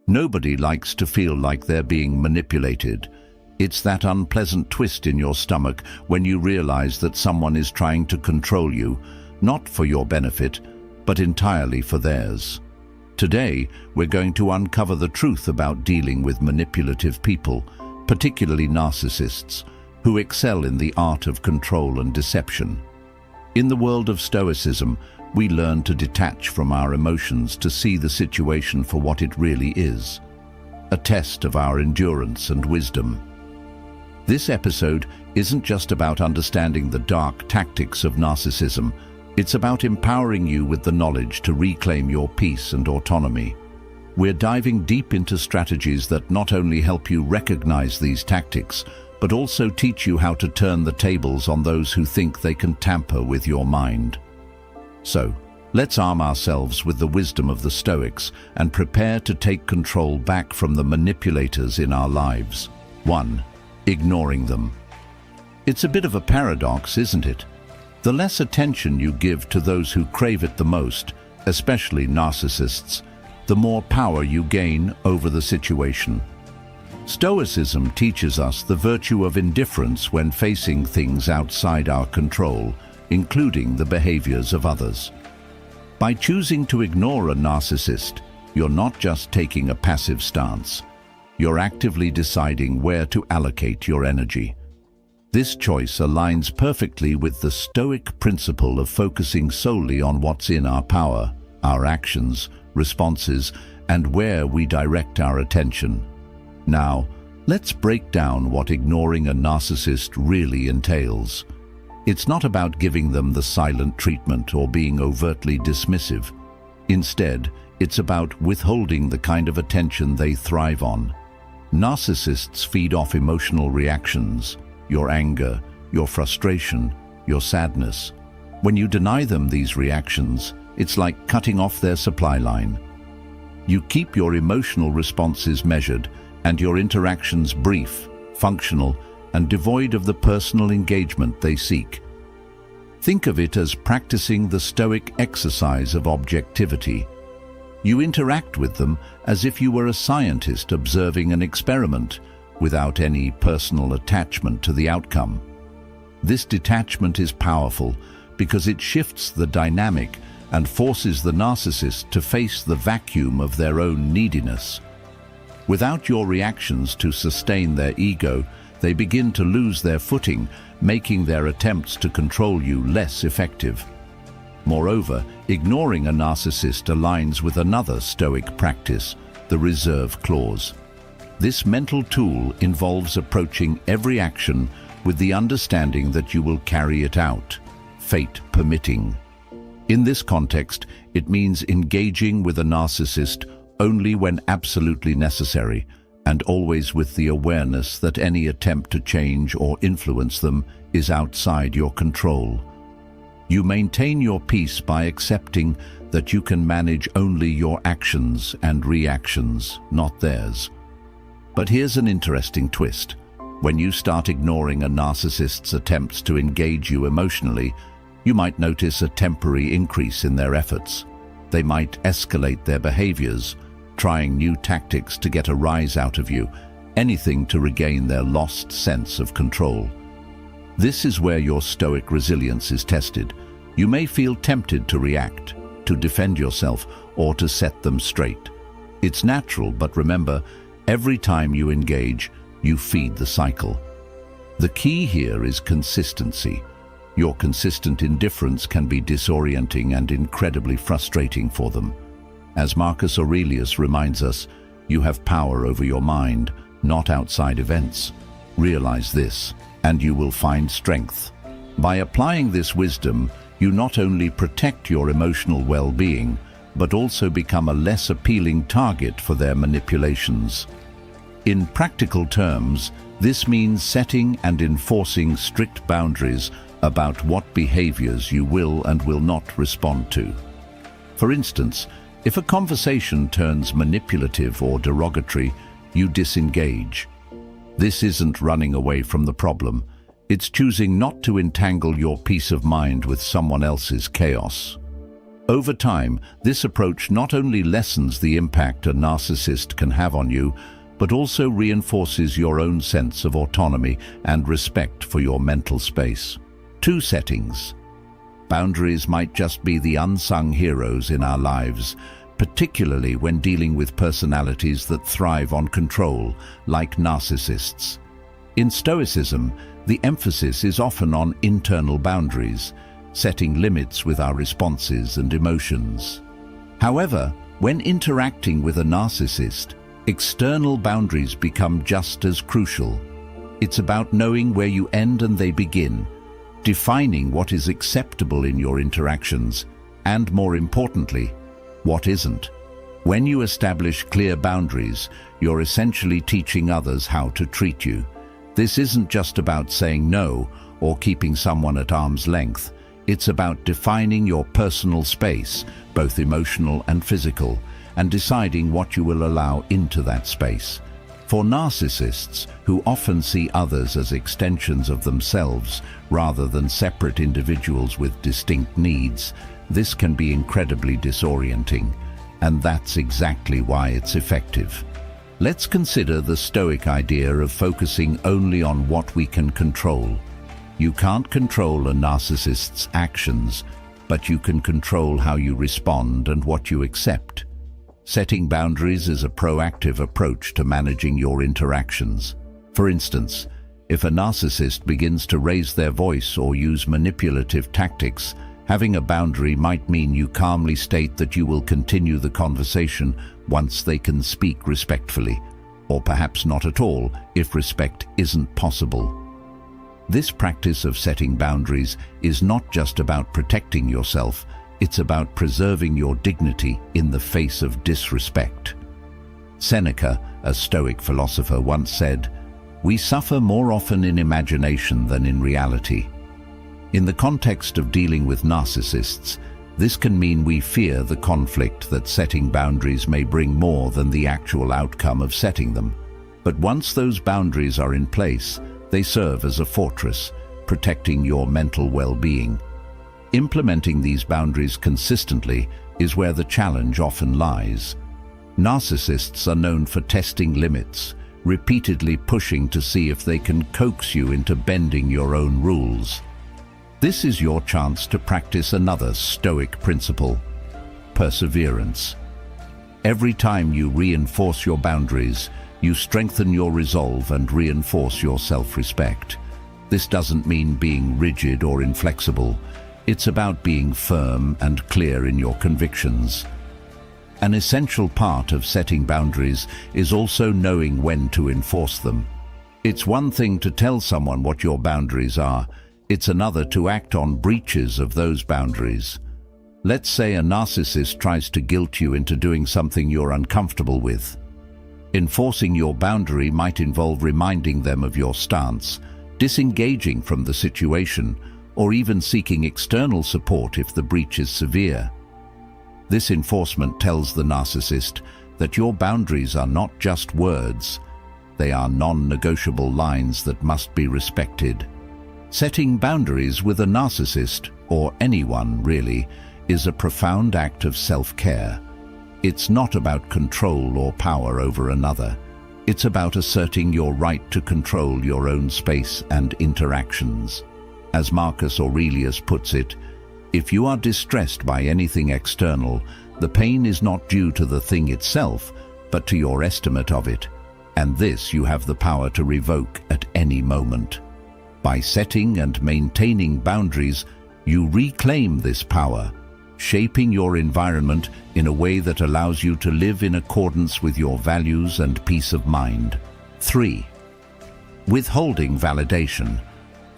Nobody likes to feel like they're being manipulated. It's that unpleasant twist in your stomach when you realize that someone is trying to control you, not for your benefit, but entirely for theirs. Today, we're going to uncover the truth about dealing with manipulative people, particularly narcissists, who excel in the art of control and deception. In the world of Stoicism, we learn to detach from our emotions to see the situation for what it really is, a test of our endurance and wisdom. This episode isn't just about understanding the dark tactics of narcissism, it's about empowering you with the knowledge to reclaim your peace and autonomy. We're diving deep into strategies that not only help you recognize these tactics, but also teach you how to turn the tables on those who think they can tamper with your mind. So, let's arm ourselves with the wisdom of the Stoics and prepare to take control back from the manipulators in our lives. 1. Ignoring them. It's a bit of a paradox, isn't it? The less attention you give to those who crave it the most, especially narcissists, the more power you gain over the situation. Stoicism teaches us the virtue of indifference when facing things outside our control, including the behaviors of others. By choosing to ignore a narcissist, you're not just taking a passive stance. You're actively deciding where to allocate your energy. This choice aligns perfectly with the Stoic principle of focusing solely on what's in our power, our actions, responses, and where we direct our attention. Now, let's break down what ignoring a narcissist really entails. It's not about giving them the silent treatment or being overtly dismissive. Instead, it's about withholding the kind of attention they thrive on. Narcissists feed off emotional reactions, your anger, your frustration, your sadness. When you deny them these reactions, it's like cutting off their supply line. You keep your emotional responses measured and your interactions brief, functional, and devoid of the personal engagement they seek. Think of it as practicing the Stoic exercise of objectivity. You interact with them as if you were a scientist observing an experiment, without any personal attachment to the outcome. This detachment is powerful because it shifts the dynamic and forces the narcissist to face the vacuum of their own neediness. Without your reactions to sustain their ego, they begin to lose their footing, making their attempts to control you less effective. Moreover, ignoring a narcissist aligns with another Stoic practice, the reserve clause. This mental tool involves approaching every action with the understanding that you will carry it out, fate permitting. In this context, it means engaging with a narcissist only when absolutely necessary, and always with the awareness that any attempt to change or influence them is outside your control. You maintain your peace by accepting that you can manage only your actions and reactions, not theirs. But here's an interesting twist. When you start ignoring a narcissist's attempts to engage you emotionally, you might notice a temporary increase in their efforts. They might escalate their behaviors, trying new tactics to get a rise out of you, anything to regain their lost sense of control. This is where your Stoic resilience is tested. You may feel tempted to react, to defend yourself, or to set them straight. It's natural, but remember, every time you engage, you feed the cycle. The key here is consistency. Your consistent indifference can be disorienting and incredibly frustrating for them. As Marcus Aurelius reminds us, you have power over your mind, not outside events. Realize this, and you will find strength. By applying this wisdom, you not only protect your emotional well-being, but also become a less appealing target for their manipulations. In practical terms, this means setting and enforcing strict boundaries about what behaviors you will and will not respond to. For instance, if a conversation turns manipulative or derogatory, you disengage. This isn't running away from the problem. It's choosing not to entangle your peace of mind with someone else's chaos. Over time, this approach not only lessens the impact a narcissist can have on you, but also reinforces your own sense of autonomy and respect for your mental space. 2 settings. Boundaries might just be the unsung heroes in our lives, particularly when dealing with personalities that thrive on control, like narcissists. In Stoicism, the emphasis is often on internal boundaries, setting limits with our responses and emotions. However, when interacting with a narcissist, external boundaries become just as crucial. It's about knowing where you end and they begin, defining what is acceptable in your interactions, and more importantly, what isn't. When you establish clear boundaries, you're essentially teaching others how to treat you. This isn't just about saying no or keeping someone at arm's length. It's about defining your personal space, both emotional and physical, and deciding what you will allow into that space. For narcissists, who often see others as extensions of themselves rather than separate individuals with distinct needs, this can be incredibly disorienting, and that's exactly why it's effective. Let's consider the Stoic idea of focusing only on what we can control. You can't control a narcissist's actions, but you can control how you respond and what you accept. Setting boundaries is a proactive approach to managing your interactions. For instance, if a narcissist begins to raise their voice or use manipulative tactics, having a boundary might mean you calmly state that you will continue the conversation once they can speak respectfully, or perhaps not at all if respect isn't possible. This practice of setting boundaries is not just about protecting yourself, it's about preserving your dignity in the face of disrespect. Seneca, a Stoic philosopher, once said, "We suffer more often in imagination than in reality." In the context of dealing with narcissists, this can mean we fear the conflict that setting boundaries may bring more than the actual outcome of setting them. But once those boundaries are in place, they serve as a fortress, protecting your mental well-being. Implementing these boundaries consistently is where the challenge often lies. Narcissists are known for testing limits, repeatedly pushing to see if they can coax you into bending your own rules. This is your chance to practice another Stoic principle: perseverance. Every time you reinforce your boundaries, you strengthen your resolve and reinforce your self-respect. This doesn't mean being rigid or inflexible. It's about being firm and clear in your convictions. An essential part of setting boundaries is also knowing when to enforce them. It's one thing to tell someone what your boundaries are. It's another to act on breaches of those boundaries. Let's say a narcissist tries to guilt you into doing something you're uncomfortable with. Enforcing your boundary might involve reminding them of your stance, disengaging from the situation, or even seeking external support if the breach is severe. This enforcement tells the narcissist that your boundaries are not just words, they are non-negotiable lines that must be respected. Setting boundaries with a narcissist, or anyone really, is a profound act of self-care. It's not about control or power over another. It's about asserting your right to control your own space and interactions. As Marcus Aurelius puts it, if you are distressed by anything external, the pain is not due to the thing itself, but to your estimate of it, and this you have the power to revoke at any moment. By setting and maintaining boundaries, you reclaim this power, shaping your environment in a way that allows you to live in accordance with your values and peace of mind. 3. Withholding validation,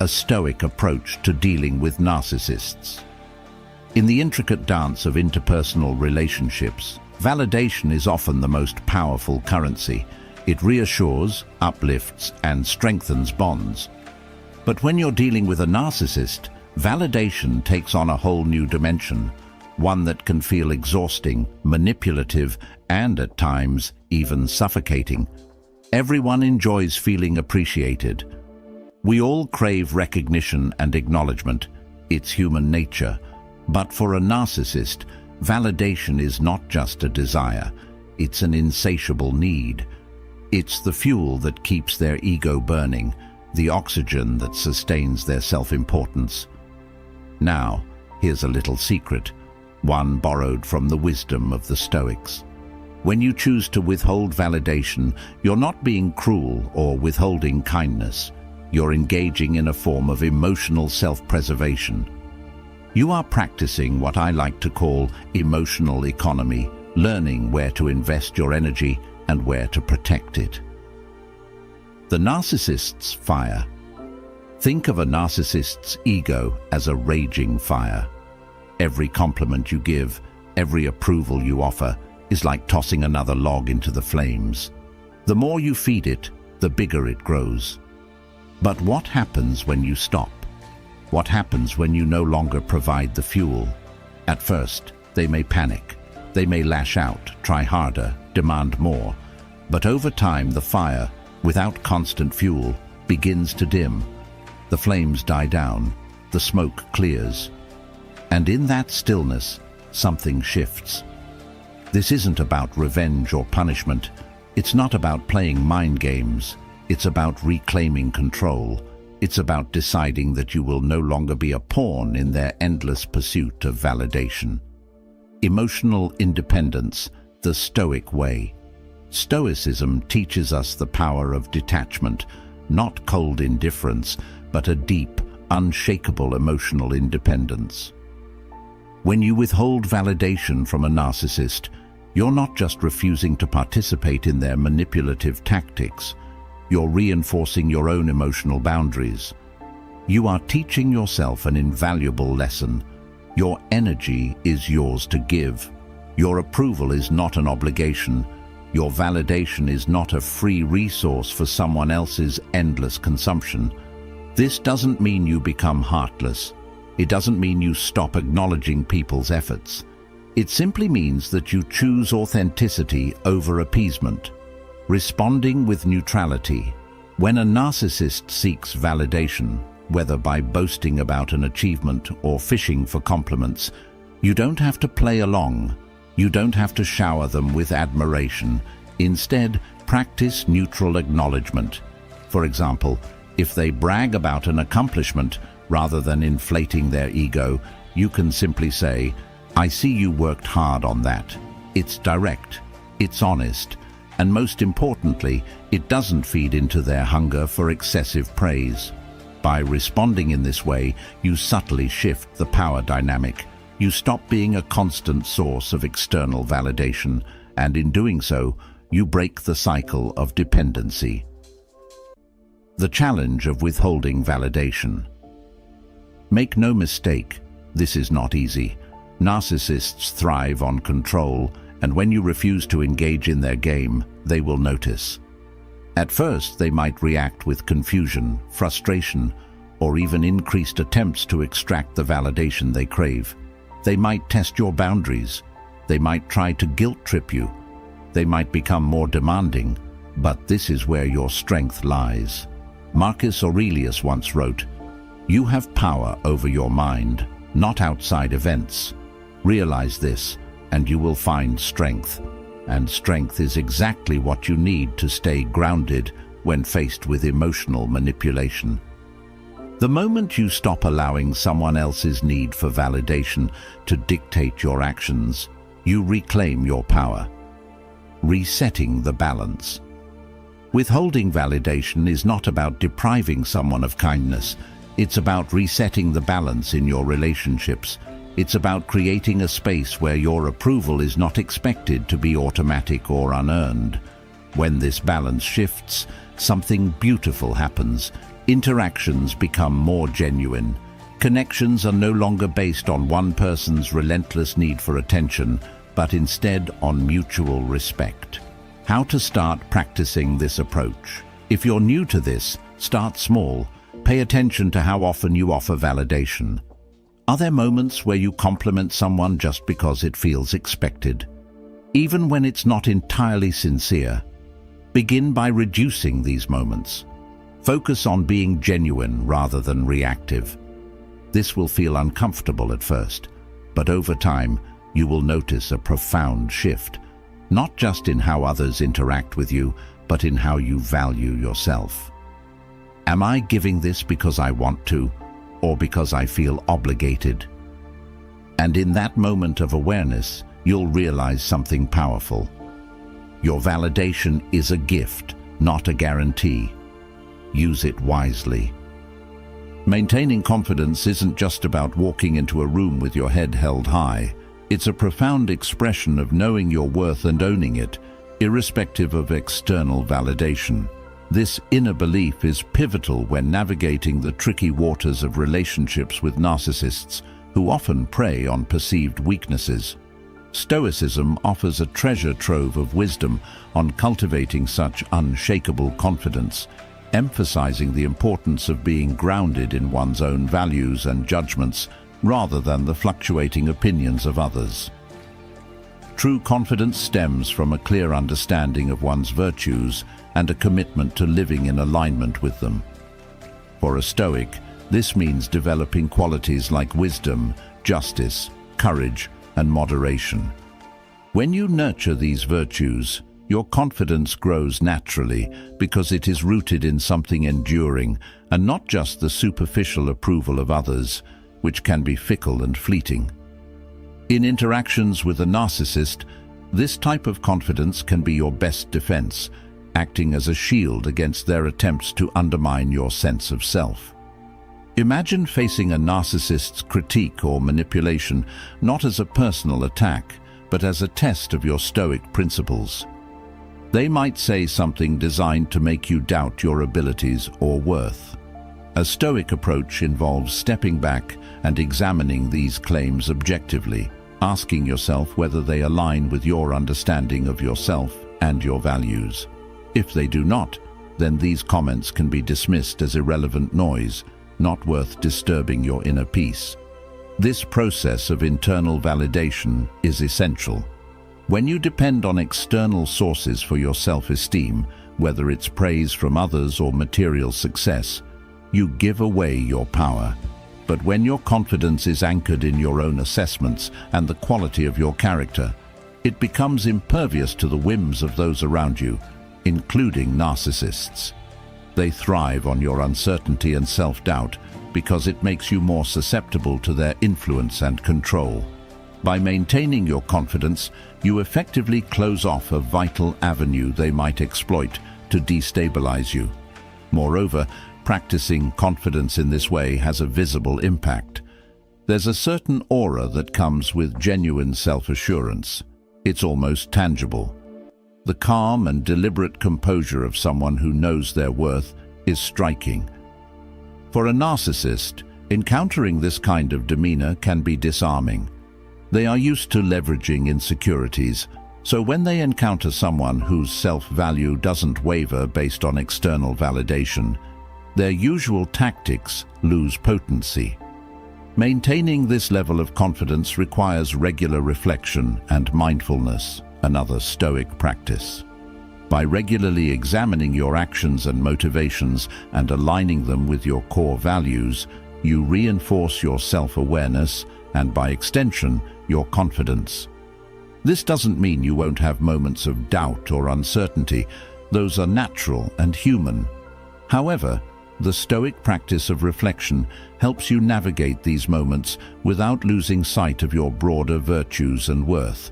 a Stoic approach to dealing with narcissists. In the intricate dance of interpersonal relationships, validation is often the most powerful currency. It reassures, uplifts, and strengthens bonds. But when you're dealing with a narcissist, validation takes on a whole new dimension, one that can feel exhausting, manipulative, and at times even suffocating. Everyone enjoys feeling appreciated. We all crave recognition and acknowledgement. It's human nature. But for a narcissist, Validation is not just a desire, it's an insatiable need. It's the fuel that keeps their ego burning, the oxygen that sustains their self-importance. Now, here's a little secret, one borrowed from the wisdom of the Stoics. When you choose to withhold validation, you're not being cruel or withholding kindness. You're engaging in a form of emotional self-preservation. You are practicing what I like to call emotional economy, learning where to invest your energy and where to protect it. The narcissist's fire. Think of a narcissist's ego as a raging fire. Every compliment you give, every approval you offer, is like tossing another log into the flames. The more you feed it, the bigger it grows. But what happens when you stop? What happens when you no longer provide the fuel? At first, they may panic. They may lash out, try harder, demand more. But over time, the fire, without constant fuel, begins to dim. The flames die down, the smoke clears. And in that stillness, something shifts. This isn't about revenge or punishment. It's not about playing mind games. It's about reclaiming control. It's about deciding that you will no longer be a pawn in their endless pursuit of validation. Emotional independence, the Stoic way. Stoicism teaches us the power of detachment, not cold indifference, but a deep, unshakable emotional independence. When you withhold validation from a narcissist, you're not just refusing to participate in their manipulative tactics. You're reinforcing your own emotional boundaries. You are teaching yourself an invaluable lesson. Your energy is yours to give. Your approval is not an obligation. Your validation is not a free resource for someone else's endless consumption. This doesn't mean you become heartless. It doesn't mean you stop acknowledging people's efforts. It simply means that you choose authenticity over appeasement, responding with neutrality. When a narcissist seeks validation, whether by boasting about an achievement or fishing for compliments, you don't have to play along. You don't have to shower them with admiration. Instead, practice neutral acknowledgement. For example, if they brag about an accomplishment, rather than inflating their ego, you can simply say, "I see you worked hard on that." It's direct, it's honest, and most importantly, it doesn't feed into their hunger for excessive praise. By responding in this way, you subtly shift the power dynamic. You stop being a constant source of external validation, and in doing so, you break the cycle of dependency. The challenge of withholding validation. Make no mistake, this is not easy. Narcissists thrive on control, and when you refuse to engage in their game, they will notice. At first, they might react with confusion, frustration, or even increased attempts to extract the validation they crave. They might test your boundaries. They might try to guilt-trip you. They might become more demanding, but this is where your strength lies. Marcus Aurelius once wrote, "You have power over your mind, not outside events. Realize this, and you will find strength. And strength is exactly what you need to stay grounded when faced with emotional manipulation." The moment you stop allowing someone else's need for validation to dictate your actions, you reclaim your power. Resetting the balance. Withholding validation is not about depriving someone of kindness. It's about resetting the balance in your relationships. It's about creating a space where your approval is not expected to be automatic or unearned. When this balance shifts, something beautiful happens. Interactions become more genuine. Connections are no longer based on one person's relentless need for attention, but instead on mutual respect. How to start practicing this approach? If you're new to this, start small. Pay attention to how often you offer validation. Are there moments where you compliment someone just because it feels expected? Even when it's not entirely sincere, begin by reducing these moments. Focus on being genuine rather than reactive. This will feel uncomfortable at first, but over time, you will notice a profound shift, not just in how others interact with you, but in how you value yourself. Am I giving this because I want to, or because I feel obligated? And in that moment of awareness, you'll realize something powerful. Your validation is a gift, not a guarantee. Use it wisely. Maintaining confidence isn't just about walking into a room with your head held high. It's a profound expression of knowing your worth and owning it, irrespective of external validation. This inner belief is pivotal when navigating the tricky waters of relationships with narcissists, who often prey on perceived weaknesses. Stoicism offers a treasure trove of wisdom on cultivating such unshakable confidence, emphasizing the importance of being grounded in one's own values and judgments rather than the fluctuating opinions of others. True confidence stems from a clear understanding of one's virtues and a commitment to living in alignment with them. For a Stoic, this means developing qualities like wisdom, justice, courage, and moderation. When you nurture these virtues, your confidence grows naturally because it is rooted in something enduring and not just the superficial approval of others, which can be fickle and fleeting. In interactions with a narcissist, this type of confidence can be your best defense, acting as a shield against their attempts to undermine your sense of self. Imagine facing a narcissist's critique or manipulation not as a personal attack, but as a test of your Stoic principles. They might say something designed to make you doubt your abilities or worth. A Stoic approach involves stepping back and examining these claims objectively, asking yourself whether they align with your understanding of yourself and your values. If they do not, then these comments can be dismissed as irrelevant noise, not worth disturbing your inner peace. This process of internal validation is essential. When you depend on external sources for your self-esteem, whether it's praise from others or material success, you give away your power. But when your confidence is anchored in your own assessments and the quality of your character, it becomes impervious to the whims of those around you, including narcissists. They thrive on your uncertainty and self-doubt because it makes you more susceptible to their influence and control. By maintaining your confidence, you effectively close off a vital avenue they might exploit to destabilize you. Moreover, practicing confidence in this way has a visible impact. There's a certain aura that comes with genuine self-assurance. It's almost tangible. The calm and deliberate composure of someone who knows their worth is striking. For a narcissist, encountering this kind of demeanor can be disarming. They are used to leveraging insecurities, so when they encounter someone whose self-value doesn't waver based on external validation, their usual tactics lose potency. Maintaining this level of confidence requires regular reflection and mindfulness, another Stoic practice. By regularly examining your actions and motivations and aligning them with your core values, you reinforce your self-awareness and, by extension, your confidence. This doesn't mean you won't have moments of doubt or uncertainty. Those are natural and human. However, the Stoic practice of reflection helps you navigate these moments without losing sight of your broader virtues and worth.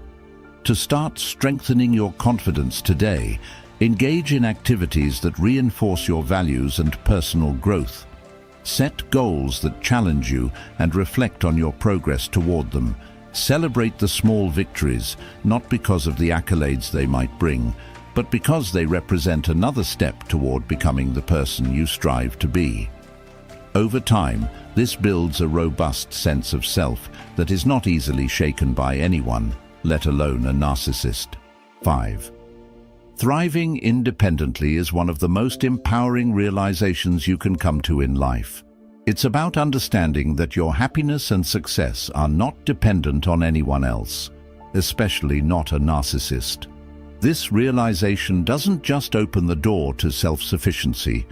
To start strengthening your confidence today, engage in activities that reinforce your values and personal growth. Set goals that challenge you and reflect on your progress toward them. Celebrate the small victories, not because of the accolades they might bring, but because they represent another step toward becoming the person you strive to be. Over time, this builds a robust sense of self that is not easily shaken by anyone, let alone a narcissist. 5. Thriving independently is one of the most empowering realizations you can come to in life. It's about understanding that your happiness and success are not dependent on anyone else, especially not a narcissist. This realization doesn't just open the door to self-sufficiency.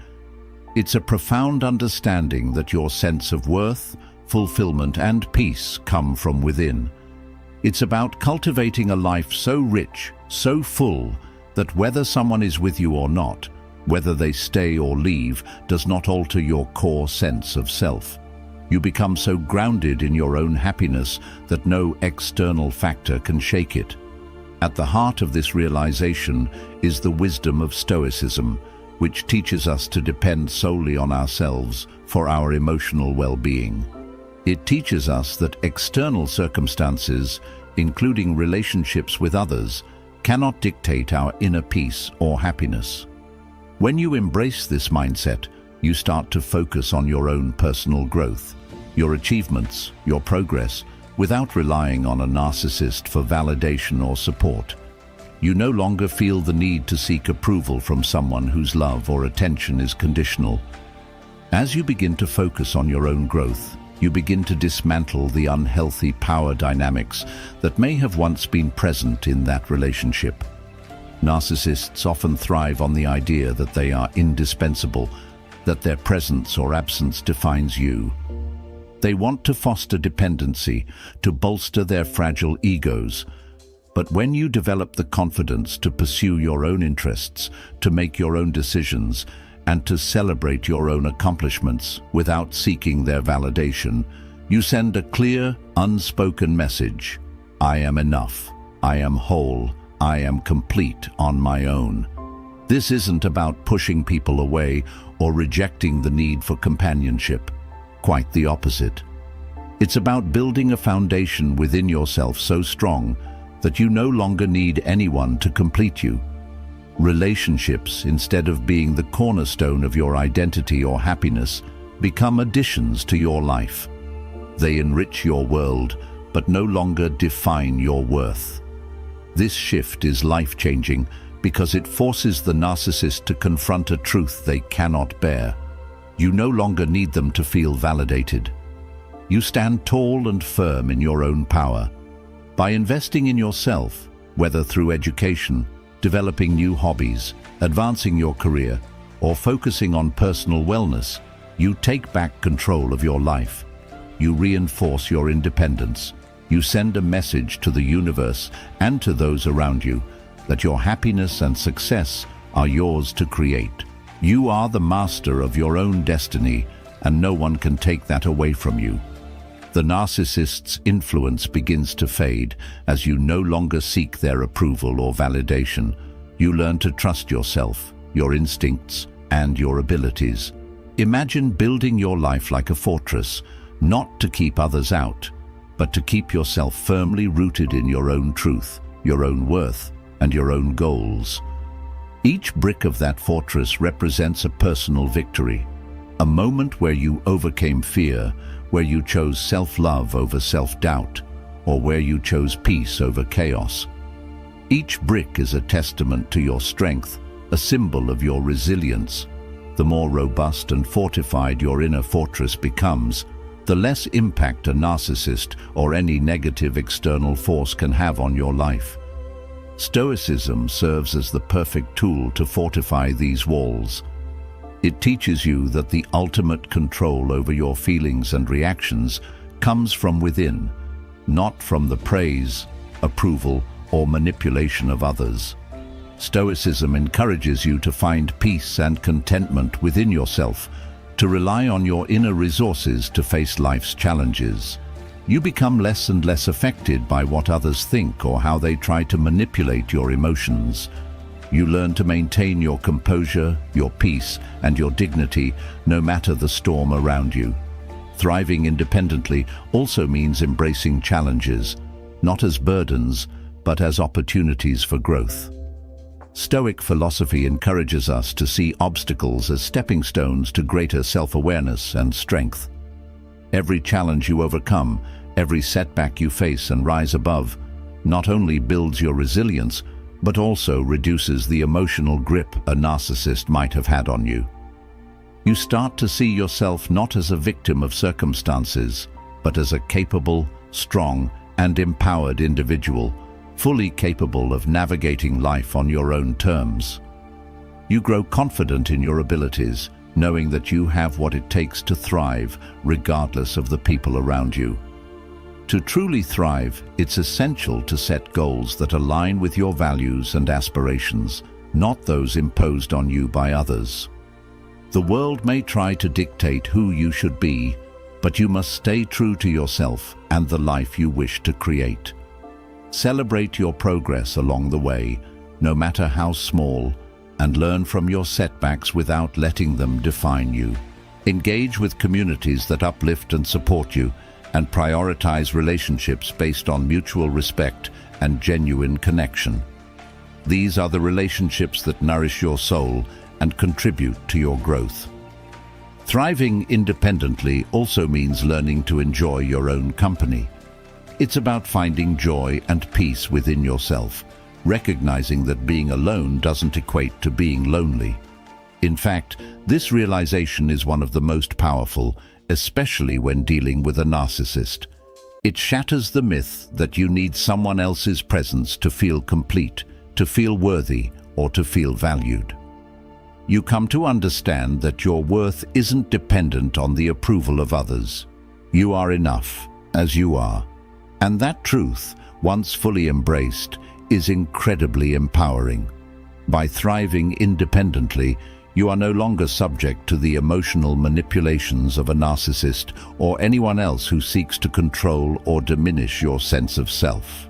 It's a profound understanding that your sense of worth, fulfillment, and peace come from within. It's about cultivating a life so rich, so full, that whether someone is with you or not, whether they stay or leave, does not alter your core sense of self. You become so grounded in your own happiness that no external factor can shake it. At the heart of this realization is the wisdom of Stoicism, which teaches us to depend solely on ourselves for our emotional well-being. It teaches us that external circumstances, including relationships with others, cannot dictate our inner peace or happiness. When you embrace this mindset, you start to focus on your own personal growth, your achievements, your progress, without relying on a narcissist for validation or support. You no longer feel the need to seek approval from someone whose love or attention is conditional. As you begin to focus on your own growth, you begin to dismantle the unhealthy power dynamics that may have once been present in that relationship. Narcissists often thrive on the idea that they are indispensable, that their presence or absence defines you. They want to foster dependency, to bolster their fragile egos. But when you develop the confidence to pursue your own interests, to make your own decisions, and to celebrate your own accomplishments without seeking their validation, you send a clear, unspoken message. I am enough. I am whole. I am complete on my own. This isn't about pushing people away or rejecting the need for companionship. Quite the opposite. It's about building a foundation within yourself so strong that you no longer need anyone to complete you. Relationships, instead of being the cornerstone of your identity or happiness, become additions to your life. They enrich your world, but no longer define your worth. This shift is life-changing because it forces the narcissist to confront a truth they cannot bear. You no longer need them to feel validated. You stand tall and firm in your own power. By investing in yourself, whether through education, developing new hobbies, advancing your career, or focusing on personal wellness, you take back control of your life. You reinforce your independence. You send a message to the universe and to those around you that your happiness and success are yours to create. You are the master of your own destiny, and no one can take that away from you. The narcissist's influence begins to fade as you no longer seek their approval or validation. You learn to trust yourself, your instincts, and your abilities. Imagine building your life like a fortress, not to keep others out, but to keep yourself firmly rooted in your own truth, your own worth, and your own goals. Each brick of that fortress represents a personal victory, a moment where you overcame fear, where you chose self-love over self-doubt, or where you chose peace over chaos. Each brick is a testament to your strength, a symbol of your resilience. The more robust and fortified your inner fortress becomes, the less impact a narcissist or any negative external force can have on your life. Stoicism serves as the perfect tool to fortify these walls. It teaches you that the ultimate control over your feelings and reactions comes from within, not from the praise, approval, or manipulation of others. Stoicism encourages you to find peace and contentment within yourself, to rely on your inner resources to face life's challenges. You become less and less affected by what others think or how they try to manipulate your emotions. You learn to maintain your composure, your peace, and your dignity, no matter the storm around you. Thriving independently also means embracing challenges, not as burdens, but as opportunities for growth. Stoic philosophy encourages us to see obstacles as stepping stones to greater self-awareness and strength. Every challenge you overcome, every setback you face and rise above, not only builds your resilience, but also reduces the emotional grip a narcissist might have had on you. You start to see yourself not as a victim of circumstances, but as a capable, strong, and empowered individual, fully capable of navigating life on your own terms. You grow confident in your abilities, knowing that you have what it takes to thrive, regardless of the people around you. To truly thrive, it's essential to set goals that align with your values and aspirations, not those imposed on you by others. The world may try to dictate who you should be, but you must stay true to yourself and the life you wish to create. Celebrate your progress along the way, no matter how small, and learn from your setbacks without letting them define you. Engage with communities that uplift and support you, and prioritize relationships based on mutual respect and genuine connection. These are the relationships that nourish your soul and contribute to your growth. Thriving independently also means learning to enjoy your own company. It's about finding joy and peace within yourself, recognizing that being alone doesn't equate to being lonely. In fact, this realization is one of the most powerful, especially when dealing with a narcissist. It shatters the myth that you need someone else's presence to feel complete, to feel worthy, or to feel valued. You come to understand that your worth isn't dependent on the approval of others. You are enough, as you are. And that truth, once fully embraced, is incredibly empowering. By thriving independently, you are no longer subject to the emotional manipulations of a narcissist or anyone else who seeks to control or diminish your sense of self.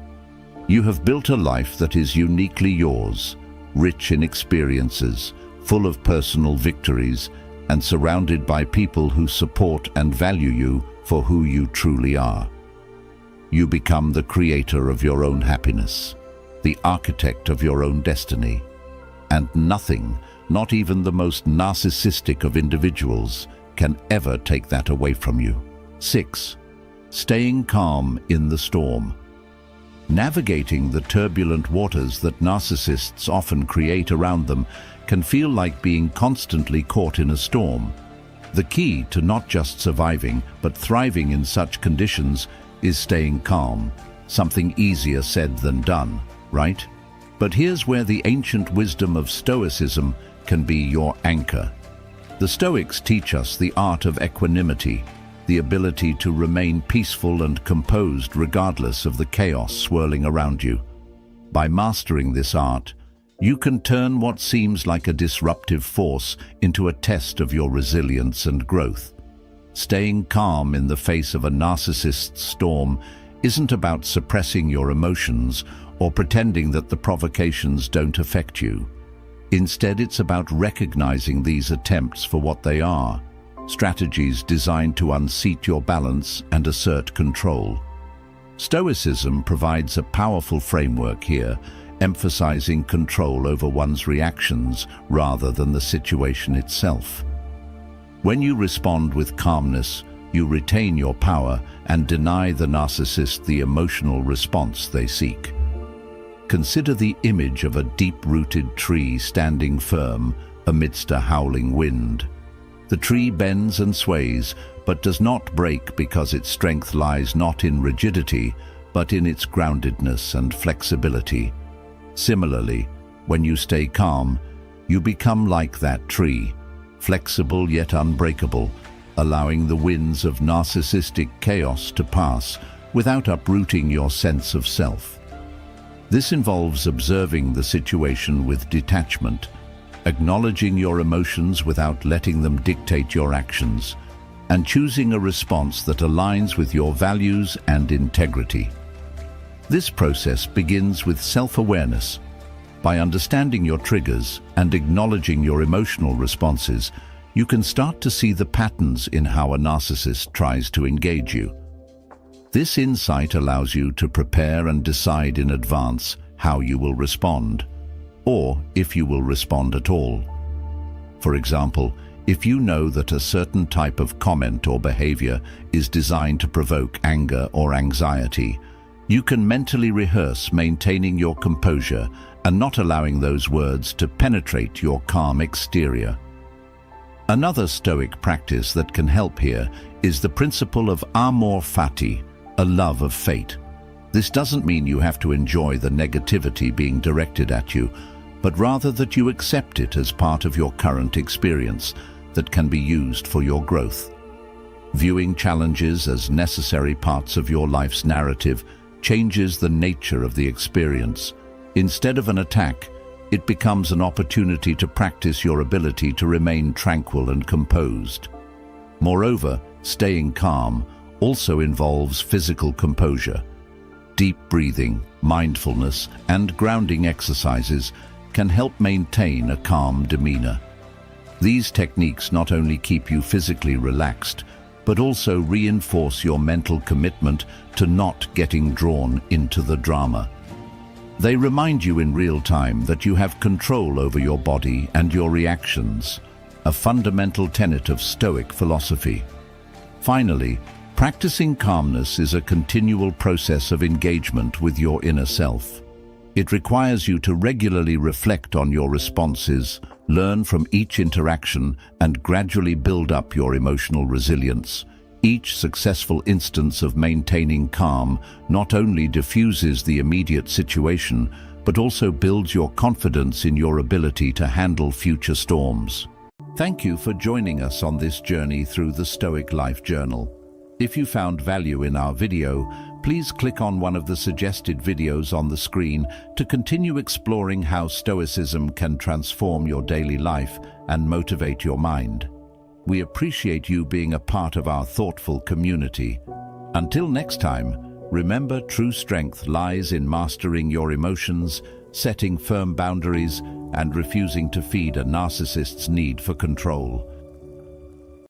You have built a life that is uniquely yours, rich in experiences, full of personal victories, and surrounded by people who support and value you for who you truly are. You become the creator of your own happiness, the architect of your own destiny, and nothing, not even the most narcissistic of individuals, can ever take that away from you. 6. Staying calm in the storm. Navigating the turbulent waters that narcissists often create around them can feel like being constantly caught in a storm. The key to not just surviving, but thriving in such conditions is staying calm. Something easier said than done, right? But here's where the ancient wisdom of Stoicism can be your anchor. The Stoics teach us the art of equanimity, the ability to remain peaceful and composed regardless of the chaos swirling around you. By mastering this art, you can turn what seems like a disruptive force into a test of your resilience and growth. Staying calm in the face of a narcissist's storm isn't about suppressing your emotions or pretending that the provocations don't affect you. Instead, it's about recognizing these attempts for what they are, strategies designed to unseat your balance and assert control. Stoicism provides a powerful framework here, emphasizing control over one's reactions rather than the situation itself. When you respond with calmness, you retain your power and deny the narcissist the emotional response they seek. Consider the image of a deep-rooted tree standing firm amidst a howling wind. The tree bends and sways, but does not break because its strength lies not in rigidity, but in its groundedness and flexibility. Similarly, when you stay calm, you become like that tree, flexible yet unbreakable, allowing the winds of narcissistic chaos to pass without uprooting your sense of self. This involves observing the situation with detachment, acknowledging your emotions without letting them dictate your actions, and choosing a response that aligns with your values and integrity. This process begins with self-awareness. By understanding your triggers and acknowledging your emotional responses, you can start to see the patterns in how a narcissist tries to engage you. This insight allows you to prepare and decide in advance how you will respond, or if you will respond at all. For example, if you know that a certain type of comment or behavior is designed to provoke anger or anxiety, you can mentally rehearse maintaining your composure and not allowing those words to penetrate your calm exterior. Another Stoic practice that can help here is the principle of amor fati, a love of fate. This doesn't mean you have to enjoy the negativity being directed at you, but rather that you accept it as part of your current experience that can be used for your growth. Viewing challenges as necessary parts of your life's narrative changes the nature of the experience. Instead of an attack, it becomes an opportunity to practice your ability to remain tranquil and composed. Moreover, staying calm also involves physical composure. Deep breathing, mindfulness, and grounding exercises can help maintain a calm demeanor. These techniques not only keep you physically relaxed, but also reinforce your mental commitment to not getting drawn into the drama. They remind you in real time that you have control over your body and your reactions, a fundamental tenet of Stoic philosophy. Finally, practicing calmness is a continual process of engagement with your inner self. It requires you to regularly reflect on your responses, learn from each interaction, and gradually build up your emotional resilience. Each successful instance of maintaining calm not only diffuses the immediate situation, but also builds your confidence in your ability to handle future storms. Thank you for joining us on this journey through the Stoic Life Journal. If you found value in our video, please click on one of the suggested videos on the screen to continue exploring how Stoicism can transform your daily life and motivate your mind. We appreciate you being a part of our thoughtful community. Until next time, remember, true strength lies in mastering your emotions, setting firm boundaries, and refusing to feed a narcissist's need for control.